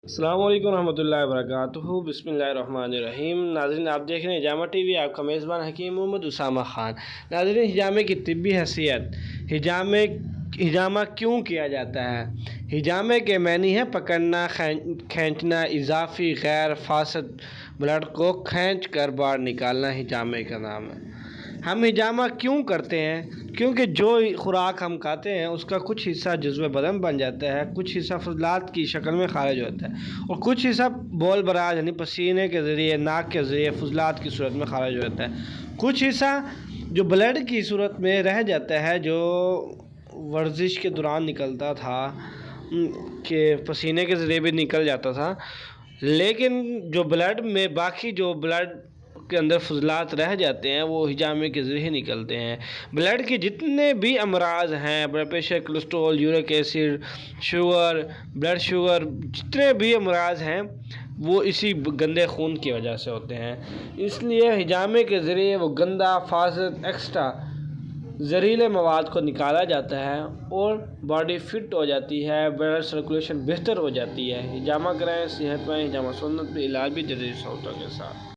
السلام علیکم ورحمۃ اللہ وبرکاتہ۔ بسم اللہ الرحمن الرحیم۔ ناظرین، آپ دیکھ رہے ہیں ہجامہ ٹی وی، آپ کا میزبان حکیم محمد اسامہ خان۔ ناظرین، ہجامے کی طبی حیثیت، ہجامہ کیوں کیا جاتا ہے؟ ہجامے کے معنی ہے پکڑنا، کھینچنا، اضافی غیر فاسد بلڈ کو کھینچ کر باہر نکالنا ہجامے کا نام ہے۔ ہم ہجامہ کیوں کرتے ہیں؟ کیونکہ جو خوراک ہم کھاتے ہیں اس کا کچھ حصہ جزو بدن بن جاتا ہے، کچھ حصہ فضلات کی شکل میں خارج ہوتا ہے، اور کچھ حصہ بول براز یعنی پسینے کے ذریعے، ناک کے ذریعے فضلات کی صورت میں خارج ہوتا ہے۔ کچھ حصہ جو بلڈ کی صورت میں رہ جاتا ہے، جو ورزش کے دوران نکلتا تھا کہ پسینے کے ذریعے بھی نکل جاتا تھا، لیکن جو بلڈ میں باقی جو بلڈ کے اندر فضلات رہ جاتے ہیں وہ ہجامے کے ذریعے نکلتے ہیں۔ بلڈ کے جتنے بھی امراض ہیں، blood pressure, cholesterol, uric acid, sugar, blood sugar, جتنے بھی امراض ہیں وہ اسی گندے خون کی وجہ سے ہوتے ہیں۔ اس لیے ہجامے کے ذریعے وہ گندا، فاسد، ایکسٹرا زہریلے مواد کو نکالا جاتا ہے اور باڈی فٹ ہو جاتی ہے، بلڈ سرکولیشن بہتر ہو جاتی ہے۔ ہجامہ کرائیں، صحت پائیں، ہجامہ سنت پہ علاج بھی جدید سہولتوں کے ساتھ۔